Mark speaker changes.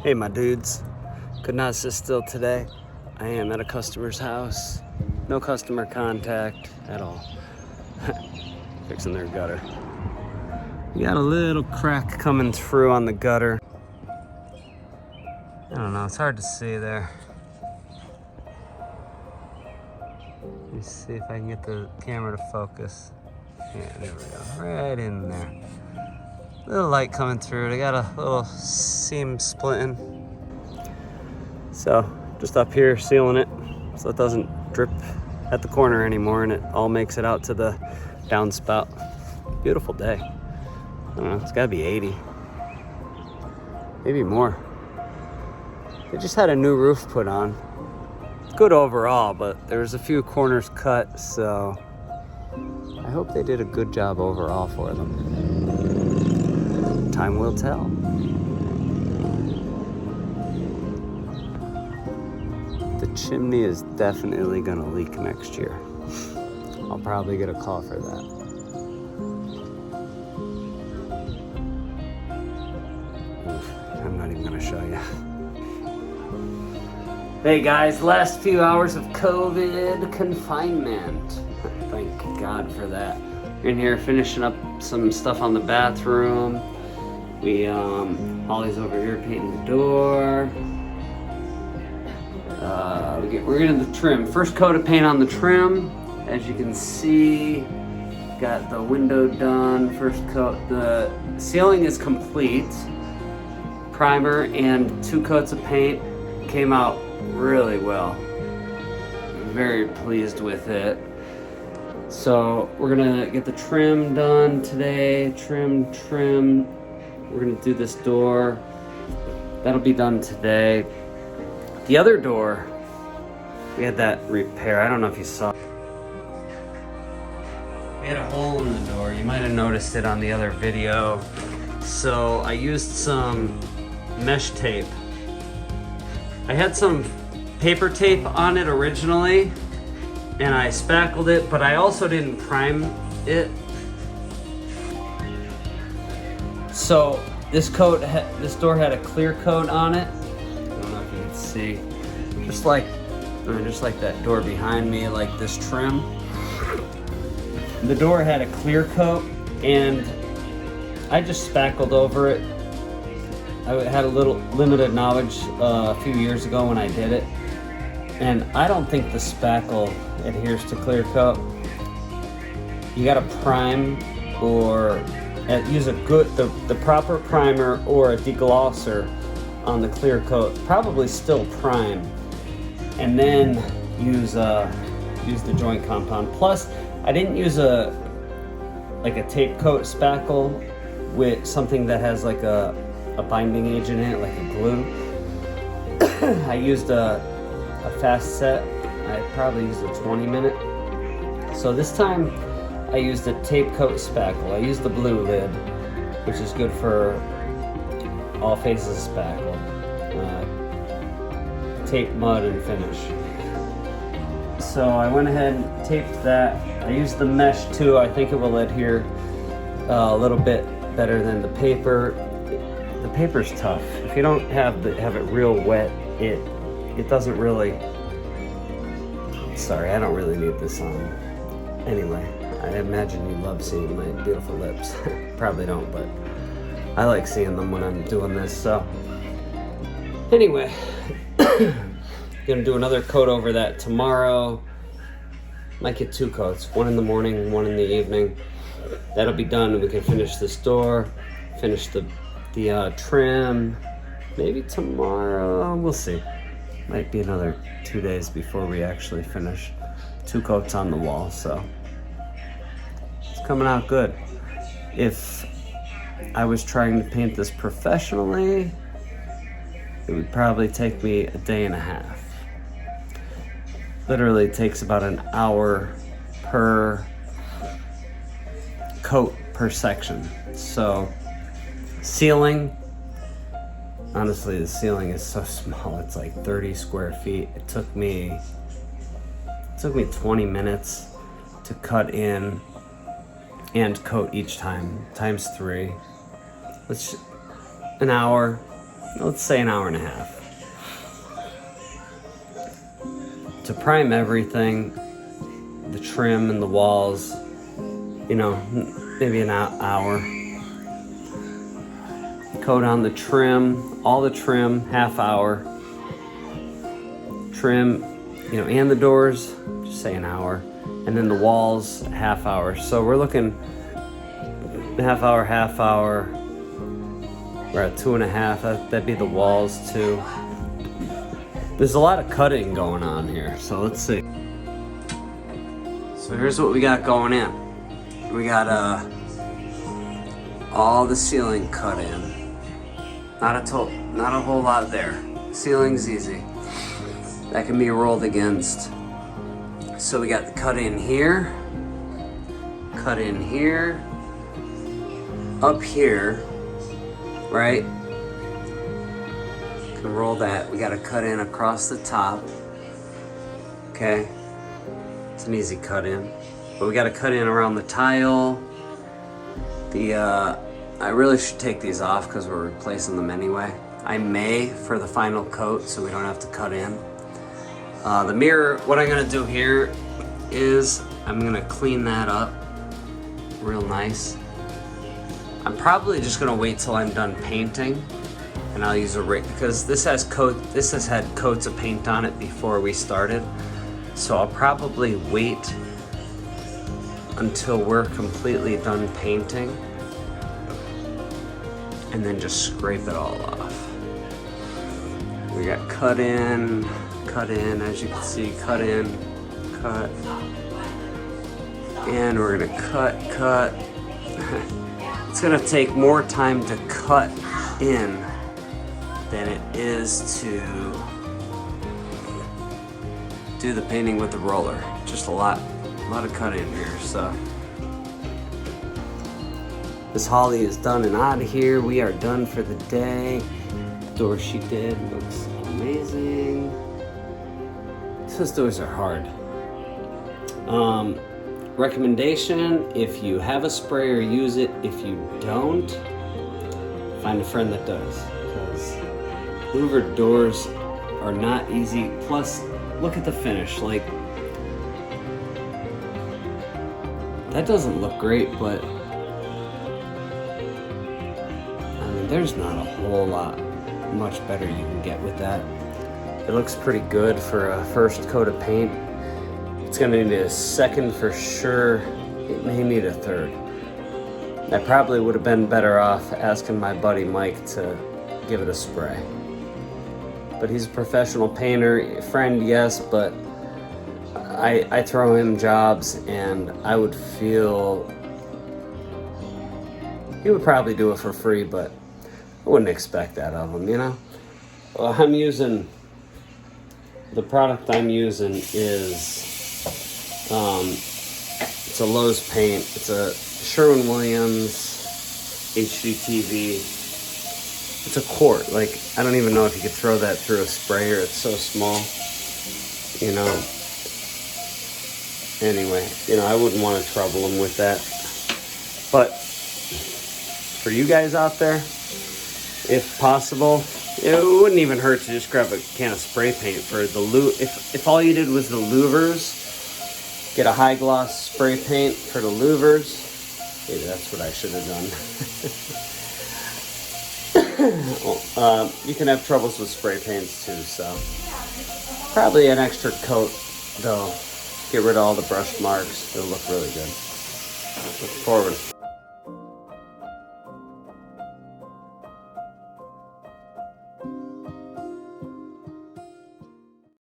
Speaker 1: Hey my dudes, could not sit still today. I am at a customer's house. No customer contact at all. Fixing their gutter. We got a little crack coming through on the gutter. I don't know, it's hard to see there. Let me see if I can get the camera to focus. Yeah, there we go, right in there. Little light coming through. They got a little seam splitting. So just up here sealing it so it doesn't drip at the corner anymore and it all makes it out to the downspout. Beautiful day. I don't know, it's gotta be 80. Maybe more. They just had a new roof put on. It's good overall, but there's a few corners cut, so I hope they did a good job overall for them. Time will tell. The chimney is definitely gonna leak next year. I'll probably get a call for that. Oof, I'm not even gonna show you. Hey guys, last few hours of COVID confinement. Thank God for that. We're in here finishing up some stuff on the bathroom. Holly's over here painting the door. We're getting the trim. First coat of paint on the trim. As you can see, got the window done. First coat. The ceiling is complete. Primer and 2 coats of paint. Came out really well. Very pleased with it. So we're gonna get the trim done today. Trim. We're gonna do this door. That'll be done today. The other door, we had that repair. I don't know if you saw. We had a hole in the door. You might have noticed it on the other video. So I used some mesh tape. I had some paper tape on it originally, and I spackled it, but I also didn't prime it. So this door had a clear coat on it. I don't know if you can see. Just like that door behind me, like this trim. The door had a clear coat, and I just spackled over it. I had a little limited knowledge a few years ago when I did it, and I don't think the spackle adheres to clear coat. You gotta prime or use the proper primer or a deglosser on the clear coat, probably still prime, and then use the joint compound. Plus, I didn't use a tape coat spackle with something that has like a binding agent in it, like a glue. I used a fast set. I probably used a 20-minute. So this time I used a tape coat spackle. I used the blue lid, which is good for all phases of spackle. Tape, mud, and finish. So I went ahead and taped that. I used the mesh too. I think it will adhere a little bit better than the paper. The paper's tough. If you don't have it real wet, it doesn't really. Sorry, I don't really need this on. Anyway, I imagine you love seeing my beautiful lips. Probably don't, but I like seeing them when I'm doing this. So anyway, gonna do another coat over that tomorrow. Might get 2 coats, one in the morning, one in the evening. That'll be done, and we can finish this door, finish the trim. Maybe tomorrow, we'll see. Might be another 2 days before we actually finish 2 coats on the wall, so it's coming out good. If I was trying to paint this professionally, it would probably take me a day and a half. Literally takes about an hour per coat per section. So ceiling, honestly the ceiling is so small, it's like 30 square feet. It took me 20 minutes to cut in and coat each time, times 3. It's an hour let's say an hour and a half. To prime everything, the trim and the walls, you know, maybe an hour. Coat on the trim, all the trim, half hour. Trim, you know, and the doors, just say an hour. And then the walls, half hour. So we're looking half hour. We're at 2.5. That'd be the walls too. There's a lot of cutting going on here, so let's see. So here's what we got going in. We got all the ceiling cut in. Not a whole lot there. Ceiling's easy. That can be rolled against. So we got the cut in here, up here, right? Can roll that. We got to cut in across the top. Okay, it's an easy cut in, but we got to cut in around the tile. I really should take these off because we're replacing them anyway. I may for the final coat, so we don't have to cut in. The mirror, what I'm gonna do here is I'm gonna clean that up real nice. I'm probably just gonna wait till I'm done painting, and I'll use a rake because this has had coats of paint on it before we started. So I'll probably wait until we're completely done painting and then just scrape it all off. We got cut in, as you can see, cut in, cut. And we're gonna cut. It's gonna take more time to cut in than it is to do the painting with the roller. Just a lot of cut in here, so. This Holly is done and out of here. We are done for the day. The door she did looks amazing. Those doors are hard. Recommendation, if you have a sprayer, use it. If you don't, find a friend that does. Because louvered doors are not easy. Plus, look at the finish. Like, that doesn't look great, but I mean, there's not a whole lot much better you can get with that. It looks pretty good for a first coat of paint. It's gonna need a second for sure. It may need a third. I probably would have been better off asking my buddy Mike to give it a spray. But he's a professional painter, friend, yes, but I throw him jobs and I would feel he would probably do it for free, but I wouldn't expect that of him, you know? Well, the product I'm using is, it's a Lowe's paint. It's a Sherwin-Williams HGTV. It's a quart. Like, I don't even know if you could throw that through a sprayer. It's so small, you know. Anyway, you know, I wouldn't want to trouble them with that. But for you guys out there, if possible, it wouldn't even hurt to just grab a can of spray paint for the if all you did was the louvers, get a high gloss spray paint for the louvers. Maybe that's what I should have done. You can have troubles with spray paints too, so probably an extra coat though. Get rid of all the brush marks. It'll look really good. Look forward.